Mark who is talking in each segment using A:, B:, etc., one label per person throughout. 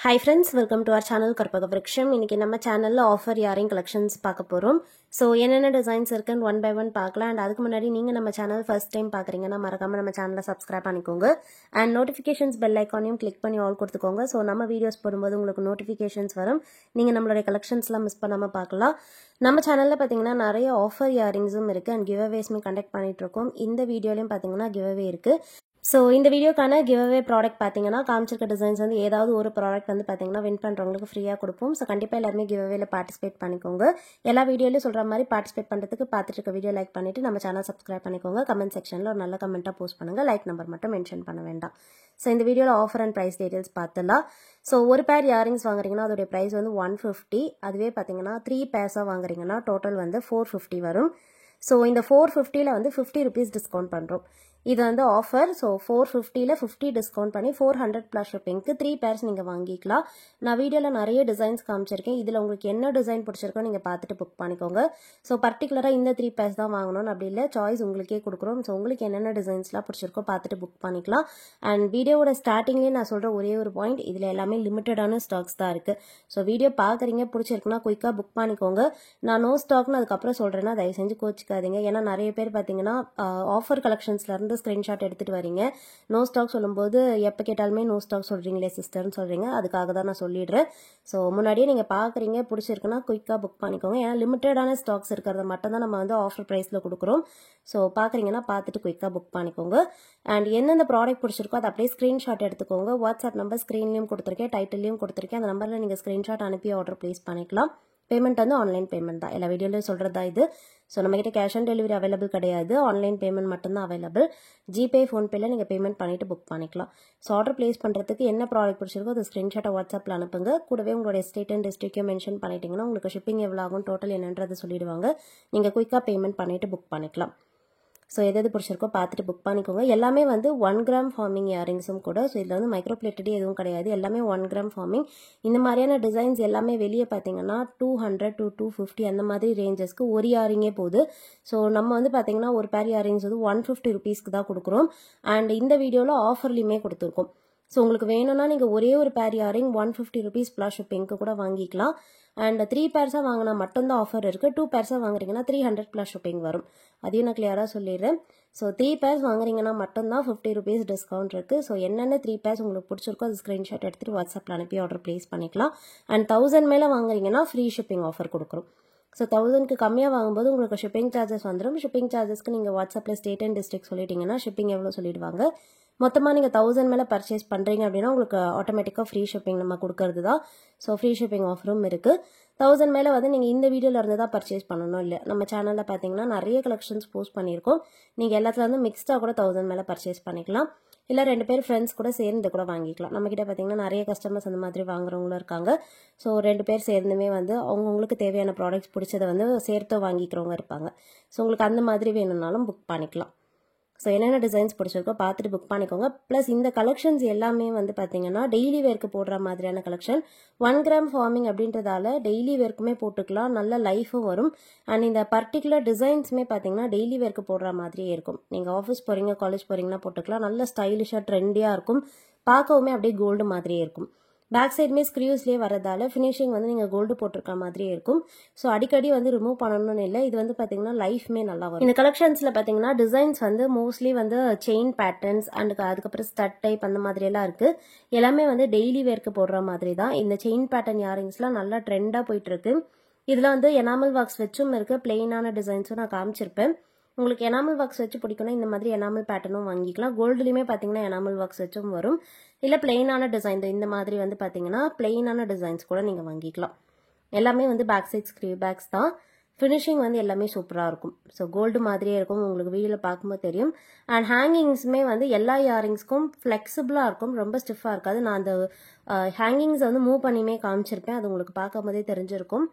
A: Hi friends, welcome to our channel Karpaga Vriksham. இன்னைக்கு நம்ம சேனல்ல ஆஃபர் இயரிங் கலெக்ஷன்ஸ் பார்க்க போறோம். சோ என்னென்ன டிசைன்ஸ் இருக்குன்னு ஒன் பை ஒன் பார்க்கலாம். அண்ட் அதுக்கு முன்னாடி நீங்க நம்ம சேனல் ஃபர்ஸ்ட் டைம் பாக்குறீங்கன்னா மறக்காம நம்ம சேனலை சப்ஸ்கிரைப் பண்ணிக்கோங்க. அண்ட் நோட்டிஃபிகேஷன்ஸ் பெல் ஐகானையும் கிளிக் பண்ணி ஆல் கொடுத்துக்கோங்க. சோ நம்ம வீடியோஸ் போடும்போது உங்களுக்கு நோட்டிஃபிகேஷன்ஸ் வரும். நீங்க நம்மளுடைய கலெக்ஷன்ஸ்லாம் மிஸ் பண்ணாம பார்க்கலாம். நம்ம சேனல்ல பாத்தீங்கன்னா நிறைய ஆஃபர் இயரிங்ஸும் இருக்கு அண்ட் கிவ் அவேஸ்மே கண்டக்ட் பண்ணிட்டு இருக்கோம். இந்த வீடியோலயும் பாத்தீங்கன்னா கிவ் அவே இருக்கு. ஸோ இந்த வீடியோக்கான கிவ் அவே ப்ராடக்ட் பார்த்தீங்கன்னா காமிச்சிருக்க டிசைன்ஸ் வந்து ஏதாவது ஒரு ப்ராடக்ட் வந்து பார்த்தீங்கன்னா வின் பண்ணுறவங்களுக்கு ஃப்ரீயாக கொடுப்போம். ஸோ கண்டிப்பாக எல்லாருமே கிவ் அவேல பார்ட்டிசிபேட் பண்ணிக்கோங்க. எல்லா வீடியோலையும் சொல்கிற மாதிரி பார்ட்டிசிபேட் பண்ணுறதுக்கு பார்த்துட்டு இருக்க வீடியோ லைக் பண்ணிட்டு நம்ம சேனல் சப்ஸ்கிரைப் பண்ணிக்கோங்க. கமெண்ட் செக்ஷனில் ஒரு நல்ல கமெண்ட்டாக போஸ்ட் பண்ணுங்கள். லைக் நம்பர் மட்டும் மென்ஷன் பண்ண வேண்டாம். ஸோ இந்த வீடியோவில் ஆஃபர் அண்ட் ப்ரைஸ் டீடைல்ஸ் பார்த்துலாம். ஸோ ஒரு பேர் இயரிங்ஸ் வாங்குறீங்கன்னா அதோடைய ப்ரைஸ் வந்து 150. அதுவே பார்த்தீங்கன்னா 3 பேர்ஸாக வாங்குறீங்கன்னா டோட்டல் வந்து 450 வரும். ஸோ இந்த 450ல் வந்து 50 ருபீஸ் டிஸ்கவுண்ட் பண்ணுறோம். இது வந்து ஆஃபர். ஸோ 450ல் 50 டிஸ்கவுண்ட் பண்ணி 400 ப்ளஸ் ஷிப்பிங்க்கு 3 பேர்ஸ் நீங்கள் வாங்கிக்கலாம். நான் வீடியோவில் நிறைய டிசைன்ஸ் காமிச்சிருக்கேன். இதில் உங்களுக்கு என்ன டிசைன் பிடிச்சிருக்கோ நீங்கள் பார்த்துட்டு புக் பண்ணிக்கோங்க. ஸோ பர்டிகுலராக இந்த 3 பேர்ஸ் தான் வாங்கணும்னு அப்படி இல்லை, சாய்ஸ் உங்களுக்கே கொடுக்குறோம். ஸோ உங்களுக்கு என்னென்ன டிசைன்ஸ்லாம் பிடிச்சிருக்கோ பார்த்துட்டு புக் பண்ணிக்கலாம். அண்ட் வீடியோவோட ஸ்டார்டிங்லேயே நான் சொல்கிற ஒரே ஒரு பாயிண்ட், இதில் எல்லாமே லிமிட்டடான ஸ்டாக்ஸ் தான் இருக்குது. ஸோ வீடியோ பார்க்குறீங்க, பிடிச்சிருக்குன்னா குயிக்காக புக் பண்ணிக்கோங்க. நான் நோ ஸ்டாக்னு அதுக்கப்புறம் சொல்கிறேன்னா தயவு செஞ்சு கோச்சிக்காதீங்க. ஏன்னா நிறைய பேர் பார்த்தீங்கன்னா ஆஃபர் கலெக்ஷன்ஸ்லேருந்து ஸ்கிரீன்ஷாட் எடுத்துட்டு வரீங்க. நோ ஸ்டாக் சொல்லும்போது எப்போ கேட்டாலுமே நோ ஸ்டாக் சொல்றீங்களே சிஸ்டர்னு சொல்றீங்க. அதுக்காக தான் நான் சொல்லிடுறேன். ஸோ முன்னாடியே நீங்க பாக்குறீங்க, பிடிச்சிருக்குன்னா குயிக்கா புக் பண்ணிக்கோங்க. ஏன்னா லிமிட்டடான ஸ்டாக்ஸ் இருக்கிறத மட்டும் தான் நம்ம வந்து ஆஃபர் பிரைஸ்ல கொடுக்குறோம். ஸோ பாக்குறீங்கன்னா பார்த்துட்டு குயிக்கா புக் பண்ணிக்கோங்க. அண்ட் எந்தெந்த ப்ராடக்ட் பிடிச்சிருக்கோ அதை அப்படியே ஸ்கிரீன்ஷாட் எடுத்துக்கோங்க. வாட்ஸ்அப் நம்பர் ஸ்கிரீன்லயும் கொடுத்துருக்கேன், டைட்டிலையும் கொடுத்துருக்கேன். அந்த நம்பர்ல நீங்க ஸ்கிரீன்ஷாட் அனுப்பி ஆர்டர் பிளேஸ் பண்ணிக்கலாம். பேமெண்ட் வந்து ஆன்லைன் பேமெண்ட் தான். எல்லா வீடியோலையும் சொல்றதா இது. ஸோ நம்மகிட்ட கேஷ் ஆன் டெலிவரி அவைலபிள் கிடையாது. ஆன்லைன் பேமெண்ட் மட்டும்தான் அவைலபிள். ஜிபே, ஃபோன்பேல நீங்கள் பேமெண்ட் பண்ணிட்டு புக் பண்ணிக்கலாம். ஸோ ஆர்டர் பிளேஸ் பண்ணுறதுக்கு என்ன ப்ராடக்ட் பிடிச்சிருக்கோ அது ஸ்க்ரீன்ஷாட்டை வாட்ஸ்அப்பில் அனுப்புங்க. கூடவே உங்களோட ஸ்டேட் அண்ட் டிஸ்ட்ரிக்டையும் மென்ஷன் பண்ணிட்டீங்கன்னா உங்களுக்கு ஷிப்பிங் எவ்வளோ ஆகும், டோட்டல் என்னன்றதை சொல்லிடுவாங்க. நீங்கள் குயிக்காக பேமெண்ட் பண்ணிட்டு புக் பண்ணிக்கலாம். ஸோ எது பிடிச்சிருக்கோ பார்த்துட்டு புக் பண்ணிக்கோங்க. எல்லாமே வந்து 1 கிராம் ஃபார்மிங் இயரிங்ஸும் கூட. ஸோ இதில் வந்து மைக்ரோ பிளேட்டடே எதுவும் கிடையாது. எல்லாமே 1 கிராம் ஃபார்மிங். இந்த மாதிரியான டிசைன்ஸ் எல்லாமே வெளியே பார்த்தீங்கன்னா 200 to 250 அந்த மாதிரி ரேஞ்சஸ்க்கு ஒரு இயரிங்கே போகுது. ஸோ நம்ம வந்து பார்த்தீங்கன்னா ஒரு பேர் இயரிங்ஸ் வந்து 150 ருபீஸ்க்கு தான் கொடுக்குறோம். அண்ட் இந்த வீடியோவில் ஆஃபர்லையுமே கொடுத்துருக்கோம். ஸோ உங்களுக்கு வேணும்னா நீங்கள் ஒரே ஒரு பேர் இயரிங் 150 ருபீஸ் ப்ளஸ் ஷிப்பிங்க்கு கூட வாங்கிக்கலாம். அண்ட் 3 பேர்ஸாக வாங்கினா மட்டும்தான் ஆஃபர் இருக்குது. 2 பேர்ஸாக வாங்குறீங்கன்னா 300 ப்ளஸ் ஷிப்பிங் வரும். அதையும் நான் கிளியராக சொல்லிடுறேன். ஸோ 3 பேர்ஸ் வாங்குறீங்கன்னா மட்டும்தான் 50 ருபீஸ் டிஸ்கவுண்ட் இருக்குது. ஸோ என்னென்ன 3 பேர்ஸ் உங்களுக்கு பிடிச்சிருக்கோ அது ஸ்க்ரீன்ஷாட் எடுத்துகிட்டு வாட்ஸ்அப்பில் அனுப்பி ஆர்டர் பிளேஸ் பண்ணிக்கலாம். அண்ட் 1000 மேலே வாங்குறீங்கன்னா ஃப்ரீ ஷிப்பிங் ஆஃபர் கொடுக்குறோம். ஸோ 1000க்கு கம்மியாக வாங்கும்போது உங்களுக்கு ஷிப்பிங் சார்ஜஸ் வந்துடும். ஷிப்பிங் சார்ஜஸ்க்கு நீங்கள் வாட்ஸ்அப்பில் ஸ்டேட் அண்ட் டிஸ்ட்ரிக்ட் சொல்லிட்டீங்கன்னா ஷிப்பிங் எவ்வளோ சொல்லிடுவாங்க. மொத்தமாக நீங்கள் 1000 மேலே பர்ச்சேஸ் பண்ணுறீங்க அப்படின்னா உங்களுக்கு ஆட்டோமேட்டிக்காக ஃப்ரீ ஷிப்பிங் நம்ம கொடுக்கறது தான். ஸோ ஃப்ரீ ஷிப்பிங் ஆஃபரும் இருக்குது. 1000 மேலே வந்து நீங்கள் இந்த வீடியோவில் இருந்து தான் பர்ச்சேஸ் பண்ணணும். இல்லை, நம்ம சேனலில் பார்த்தீங்கன்னா நிறைய கலெக்ஷன்ஸ் போஸ்ட் பண்ணியிருக்கோம். நீங்கள் எல்லாத்துல வந்து மிக்ஸ்டாக கூட 1000 மேலே பர்ச்சேஸ் பண்ணிக்கலாம். இல்லை 2 பேர் ஃப்ரெண்ட்ஸ் கூட சேர்ந்து கூட வாங்கிக்கலாம். நம்மக்கிட்ட பார்த்தீங்கன்னா நிறைய கஸ்டமர்ஸ் அந்த மாதிரி வாங்குறவங்களும் இருக்காங்க. ஸோ 2 பேர் சேர்ந்துமே வந்து அவங்கவுங்களுக்கு தேவையான ப்ராடக்ட்ஸ் பிடிச்சதை வந்து சேர்த்து வாங்கிக்கிறவங்க இருப்பாங்க. ஸோ உங்களுக்கு அந்த மாதிரி வேணும்னாலும் புக் பண்ணிக்கலாம். ஸோ என்னென்ன டிசைன்ஸ் பிடிச்சிருக்கோ பார்த்துட்டு புக் பண்ணிக்கோங்க. ப்ளஸ் இந்த கலெக்ஷன்ஸ் எல்லாமே வந்து பார்த்தீங்கன்னா டெய்லி வேர்க்கு போடுற மாதிரியான கலெக்ஷன். 1 கிராம் ஃபார்மிங் அப்படின்றதால டெய்லி வேர்க்குமே போட்டுக்கலாம், நல்ல லைஃபும் வரும். அண்ட் இந்த பர்டிகுலர் டிசைன்ஸுமே பார்த்தீங்கன்னா டெய்லி வேர்க்கு போடுற மாதிரியே இருக்கும். நீங்கள் ஆஃபீஸ் போகிறீங்க, காலேஜ் போகிறீங்கன்னா போட்டுக்கலாம். நல்ல ஸ்டைலிஷாக ட்ரெண்டியாக இருக்கும். பார்க்கவுமே அப்படியே கோல்டு மாதிரியே இருக்கும். பேக் சைடுமே ஸ்க்ரீவ்ஸ்லேயே வரதால ஃபினிஷிங் வந்து நீங்கள் கோல்டு போட்டிருக்க மாதிரியே இருக்கும். ஸோ அடிக்கடி வந்து ரிமூவ் பண்ணணும்னு இல்லை. இது வந்து பார்த்தீங்கன்னா லைஃப்மே நல்லா வரும். இந்த கலெக்ஷன்ஸில் பார்த்தீங்கன்னா டிசைன்ஸ் வந்து மோஸ்ட்லி வந்து செயின் பேட்டர்ன்ஸ் அண்ட் அதுக்கப்புறம் ஸ்டட் டைப் அந்த மாதிரி எல்லாம் இருக்குது. எல்லாமே வந்து டெய்லி வேர்க்கு போடுற மாதிரி தான். இந்த செயின் பேட்டர்ன் இயரிங்ஸ்லாம் நல்லா ட்ரெண்டாக போயிட்டு இருக்கு. இதில் வந்து எனாமல் ஒர்க்ஸ் வச்சும் இருக்குது, பிளெயினான டிசைன்ஸும் நான் காமிச்சிருப்பேன். உங்களுக்கு எனாமல் ஒர்க்ஸ் வச்சு பிடிக்கும்னா இந்த மாதிரி எனாமல் பேட்டர்னும் வாங்கிக்கலாம். கோல்டுலையுமே பார்த்தீங்கன்னா எனாமல் ஒர்க்ஸ் வச்சும் வரும். இல்லை பிளெயினான டிசைன் இந்த மாதிரி வந்து பார்த்தீங்கன்னா பிளெயினான டிசைன்ஸ் கூட நீங்கள் வாங்கிக்கலாம். எல்லாமே வந்து பேக் சைட் ஸ்க்ரீவ் பேக்ஸ் தான். ஃபினிஷிங் வந்து எல்லாமே சூப்பராக இருக்கும். ஸோ கோல்டு மாதிரியே இருக்கும், உங்களுக்கு வீடியோவில் பார்க்கும்போது தெரியும். அண்ட் ஹேங்கிங்ஸுமே வந்து எல்லா இயரிங்ஸ்க்கும் ஃப்ளெக்சிபிளாக இருக்கும், ரொம்ப ஸ்டிஃபாக இருக்காது. நான் அந்த ஹேங்கிங்ஸை வந்து மூவ் பண்ணியுமே காமிச்சிருப்பேன், அது உங்களுக்கு பார்க்கும் போதே தெரிஞ்சிருக்கும்.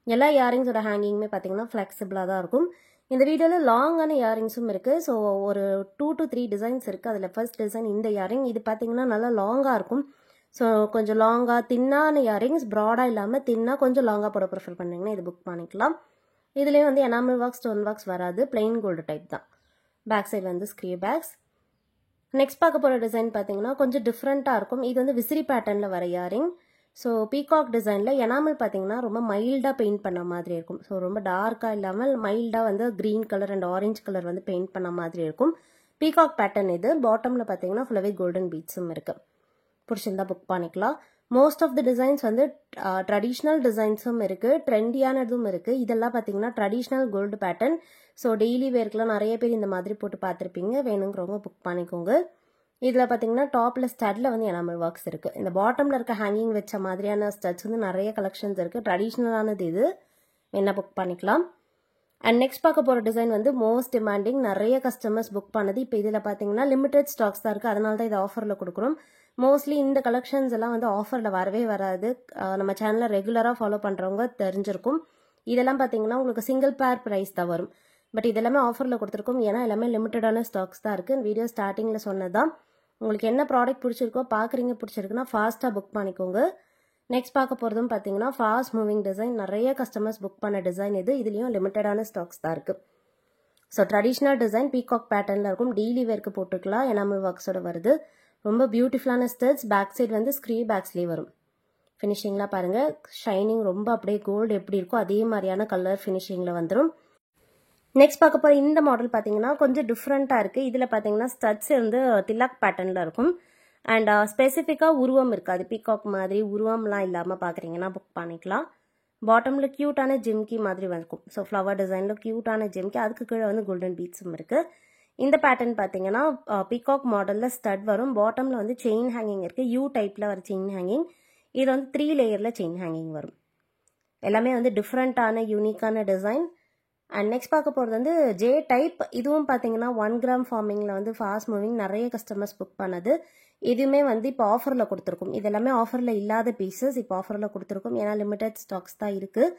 A: எல்லா இயரிங்ஸோட ஹேங்கிங்குமே பார்த்தீங்கன்னா ஃப்ளெக்சிபிளாக தான் இருக்கும். இந்த வீடியோவில் லாங்கான இயரிங்ஸும் இருக்குது. ஸோ ஒரு 2 to 3 டிசைன்ஸ் இருக்குது. அதில் ஃபர்ஸ்ட் டிசைன் இந்த இயரிங். இது பார்த்தீங்கன்னா நல்லா லாங்காக இருக்கும். ஸோ கொஞ்சம் லாங்காக தின்னான இயரிங்ஸ், ப்ராடாக இல்லாமல் தின்னாக கொஞ்சம் லாங்காக போட ப்ரிஃபர் பண்ணிங்கன்னா இது புக் பண்ணிக்கலாம். இதுலேயே வந்து எனாமல் ஒர்க்ஸ், ஸ்டோன் ஒர்க்ஸ் வராது, பிளெயின் கோல்டு டைப் தான். பேக் சைடு வந்து ஸ்க்ரீவ் பேக்ஸ். நெக்ஸ்ட் பார்க்க போகிற டிசைன் பார்த்தீங்கன்னா கொஞ்சம் டிஃப்ரெண்ட்டாக இருக்கும். இது வந்து விசிறி பேட்டர்னில் வர இயரிங். ஸோ பீகாக் டிசைனில் எனாமல் பார்த்தீங்கன்னா ரொம்ப மைல்டாக பெயிண்ட் பண்ண மாதிரி இருக்கும். ஸோ ரொம்ப டார்க்காக இல்லாமல் மைல்டாக வந்து green colour and orange colour வந்து பெயிண்ட் பண்ண மாதிரி இருக்கும். பீகாக் பேட்டர்ன் இது. பாட்டமில் பார்த்தீங்கன்னா ஃபுல்லாகவே கோல்டன் பீட்ஸும் இருக்குது. பிடிச்சிருந்தா புக் பண்ணிக்கலாம். மோஸ்ட் ஆஃப் த டிசைன்ஸ் வந்து ட்ரெடிஷ்னல் டிசைன்ஸும் இருக்குது, ட்ரெண்டியானதும் இருக்குது. இதெல்லாம் பார்த்தீங்கன்னா traditional gold pattern. So daily வேர்க்கெலாம் நிறைய பேர் இந்த மாதிரி போட்டு பார்த்துருப்பீங்க. வேணுங்கிறவங்க புக் பண்ணிக்கோங்க. இதில் பார்த்தீங்கன்னா டாப்பில் ஸ்டட்டில் வந்து எனாமல் ஒர்க்ஸ் இருக்குது. இந்த பாட்டமில் இருக்க ஹேங்கிங் வச்ச மாதிரியான ஸ்டட்ஸ் வந்து நிறைய கலெக்ஷன்ஸ் இருக்குது. ட்ரெடிஷ்னலானது இது. என்ன புக் பண்ணிக்கலாம். அண்ட் நெக்ஸ்ட் பார்க்க போகிற டிசைன் வந்து மோஸ்ட் டிமாண்டிங், நிறைய கஸ்டமர்ஸ் புக் பண்ணது. இப்போ இதில் பார்த்தீங்கன்னா லிமிடெட் ஸ்டாக்ஸ் தான் இருக்குது. அதனால தான் இது ஆஃபரில் கொடுக்குறோம். மோஸ்ட்லி இந்த கலெக்ஷன்ஸ் எல்லாம் வந்து ஆஃபரில் வரவே வராது. நம்ம சேனலில் ரெகுலராக ஃபாலோ பண்ணுறவங்க தெரிஞ்சிருக்கும். இதெல்லாம் பார்த்தீங்கன்னா உங்களுக்கு சிங்கிள் பேர் ப்ரைஸ் தான் வரும். பட் இதெல்லாமே ஆஃபரில் கொடுத்துருக்கோம். ஏன்னா எல்லாமே லிமிட்டடான ஸ்டாக்ஸ் தான் இருக்குது. வீடியோ ஸ்டார்டிங்கில் சொன்னதான். உங்களுக்கு என்ன ப்ராடக்ட் பிடிச்சிருக்கோ, பார்க்குறீங்க பிடிச்சிருக்குன்னா ஃபாஸ்ட்டாக புக் பண்ணிக்கோங்க. நெக்ஸ்ட் பார்க்க போகிறதும் பார்த்தீங்கன்னா ஃபாஸ்ட் மூவிங் டிசைன். நிறைய கஸ்டமர்ஸ் புக் பண்ண டிசைன் இது. இதுலேயும் லிமிட்டடான ஸ்டாக்ஸ் தான் இருக்குது. ஸோ ட்ரெடிஷ்னல் டிசைன் பீகாக் பேட்டர்னில் இருக்கும். டெய்லி வேர்க்கு போட்டுக்கலாம். எனாமல் ஒர்க்ஸோட வருது. ரொம்ப பியூட்டிஃபுல்லான ஸ்டட்ஸ். பேக் சைடு வந்து ஸ்க்ரீ பேக்ஸ்லேயே வரும். ஃபினிஷிங்லாம் பாருங்கள். ஷைனிங் ரொம்ப அப்படியே கோல்டு எப்படி இருக்கோ அதே மாதிரியான கலர் ஃபினிஷிங்கில் வந்துடும். நெக்ஸ்ட் பார்க்க போகிற இந்த மாடல் பார்த்தீங்கன்னா கொஞ்சம் டிஃப்ரெண்ட்டாக இருக்குது. இதில் பார்த்தீங்கன்னா ஸ்டட்ஸ் வந்து திலாக் பேட்டர்னில் இருக்கும். அண்ட் ஸ்பெசிஃபிக்காக உருவம் இருக்காது. பீகாக் மாதிரி உருவம்லாம் இல்லாமல் பார்க்குறீங்கன்னா புக் பண்ணிக்கலாம். பாட்டமில் க்யூட்டான ஜிம்கி மாதிரி இருக்கும். ஸோ ஃப்ளவர் டிசைனில் க்யூட்டான ஜிம்கி. அதுக்கு கீழே வந்து கோல்டன் பீட்ஸும் இருக்குது. இந்த பேட்டர்ன் பார்த்தீங்கன்னா பீகாக் மாடலில் ஸ்டட் வரும். பாட்டமில் வந்து செயின் ஹேங்கிங் இருக்குது. யூ டைப்பில் வர செயின் ஹேங்கிங். இது வந்து 3 லேயரில் செயின் ஹேங்கிங் வரும். எல்லாமே வந்து டிஃப்ரெண்ட்டான யூனிக்கான டிசைன். அண்ட் நெக்ஸ்ட் பார்க்க போகிறது வந்து ஜே டைப். இதுவும் பார்த்தீங்கன்னா 1 கிராம் ஃபார்மிங்கில் வந்து ஃபாஸ்ட் மூவிங் நிறைய கஸ்டமர்ஸ் புக் பண்ணது. இதுவுமே வந்து இப்போ ஆஃபரில் கொடுத்துருக்கும். இது எல்லாமே ஆஃபரில் இல்லாத பீசஸ் இப்போ ஆஃபரில் கொடுத்துருக்கும். ஏன்னா லிமிடெட் ஸ்டாக்ஸ் தான் இருக்குது.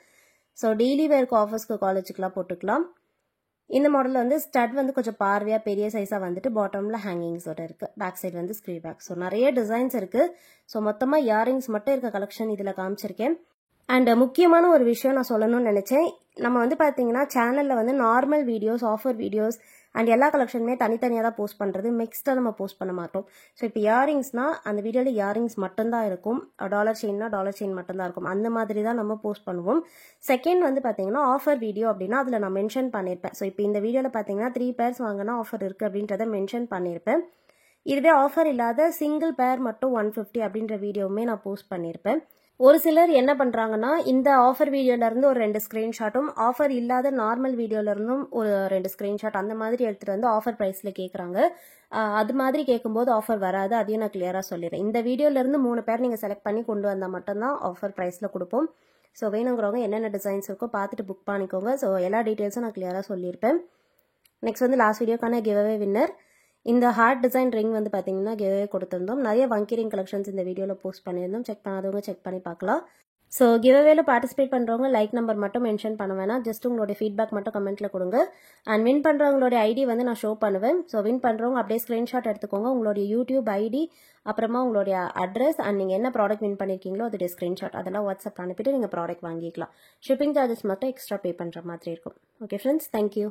A: ஸோ டெய்லி வேர்க்கு ஆஃபர்ஸ்க்கு காலேஜுக்குலாம் போட்டுக்கலாம். இந்த மாடலில் வந்து ஸ்டட் வந்து கொஞ்சம் பார்வையாக பெரிய சைஸாக வந்துட்டு பாட்டமில் ஹேங்கிங்ஸோட இருக்குது. பேக் சைடு வந்து ஸ்க்ரீ பேக். ஸோ நிறைய டிசைன்ஸ் இருக்குது. ஸோ மொத்தமாக இயரிங்ஸ் மட்டும் இருக்க கலெக்ஷன் இதில் காமிச்சிருக்கேன். அண்ட் முக்கியமான ஒரு விஷயம் நான் சொல்லணும்னு நினச்சேன். நம்ம வந்து பார்த்தீங்கன்னா சேனலில் வந்து normal videos, offer videos and எல்லா கலெக்ஷனுமே தனித்தனியாக தான் போஸ்ட் பண்ணுறது. மிக்ஸ்டாக நம்ம போஸ்ட் பண்ண மாட்டோம். ஸோ இப்போ இயரிங்ஸ்னால் அந்த வீடியோவில் இயரிங்ஸ் மட்டும்தான் இருக்கும். டாலர் செயின்னா டாலர் செயின் மட்டும்தான் இருக்கும். அந்த மாதிரி தான் நம்ம போஸ்ட் பண்ணுவோம். செகண்ட் வந்து பார்த்தீங்கன்னா ஆஃபர் வீடியோ அப்படின்னா அதில் நான் மென்ஷன் பண்ணியிருப்பேன். ஸோ இப்போ இந்த வீடியோவில் பார்த்தீங்கன்னா 3 பேர்ஸ் வாங்கினா ஆஃபர் இருக்குது அப்படின்றத மென்ஷன் பண்ணியிருப்பேன். இதுவே ஆஃபர் இல்லாத சிங்கிள் பேர் மட்டும் 150 அப்படின்ற வீடியோவுமே நான் போஸ்ட் பண்ணியிருப்பேன். ஒரு சிலர் என்ன பண்ணுறாங்கன்னா இந்த ஆஃபர் வீடியோலேருந்து ஒரு 2 ஸ்க்ரீன்ஷாட்டும் ஆஃபர் இல்லாத நார்மல் வீடியோலேருந்தும் ஒரு 2 ஸ்க்ரீன்ஷாட் அந்த மாதிரி எடுத்துகிட்டு வந்து ஆஃபர் ப்ரைஸில் கேட்குறாங்க. அது மாதிரி கேட்கும்போது ஆஃபர் வராது. அதையும் நான் கிளியராக சொல்லிடுறேன். இந்த வீடியோலேருந்து 3 பேர் நீங்கள் செலக்ட் பண்ணி கொண்டு வந்தால் மட்டும்தான் ஆஃபர் ப்ரைஸில் கொடுப்போம். ஸோ வேணுங்கிறவங்க என்னென்ன டிசைன்ஸ் இருக்கோ பார்த்துட்டு புக் பண்ணிக்கோங்க. ஸோ எல்லா டீட்டெயில்ஸும் நான் கிளியராக சொல்லியிருப்பேன். நெக்ஸ்ட் வந்து லாஸ்ட் வீடியோக்கான கிவ்அவே வின்னர். இந்த ஹார்ட் டிசைன் ரிங் வந்து பார்த்தீங்கன்னா கிவ்அவே கொடுத்துருந்தோம். நிறைய வங்கி ரிங் கலெக்ஷன்ஸ் இந்த வீடியோவில் போஸ்ட் பண்ணியிருந்தோம். செக் பண்ணாதவங்க செக் பண்ணி பார்க்கலாம். ஸோ கிவ்அவேல பார்ட்டிசிபேட் பண்ணுறவங்க லைக் நம்பர் மட்டும் மென்ஷன் பண்ண வேணாம். ஜஸ்ட் உங்களோட ஃபீட்பேக் மட்டும் கமெண்ட்டில் கொடுங்க. அண்ட் வின் பண்ணுறவங்களோட ஐடி வந்து நான் ஷோ பண்ணுவேன். ஸோ வின் பண்ணுறவங்க அப்படியே ஸ்க்ரீன்ஷாட் எடுத்துக்கோங்க. உங்களுடைய யூடியூப் ஐடி, அப்புறமா உங்களுடைய அட்ரஸ் அண்ட் நீங்கள் என்ன ப்ராடக்ட் வின் பண்ணியிருக்கீங்களோ அதோடைய ஸ்க்ரீன்ஷாட் அதெல்லாம் வாட்ஸ்அப் அனுப்பிட்டு நீங்கள் ப்ராடக்ட் வாங்கிக்கலாம். ஷிப்பிங் சார்ஜஸ் மட்டும் எக்ஸ்ட்ரா பே பண்ணுற மாதிரி இருக்கும். Okay friends, thank you.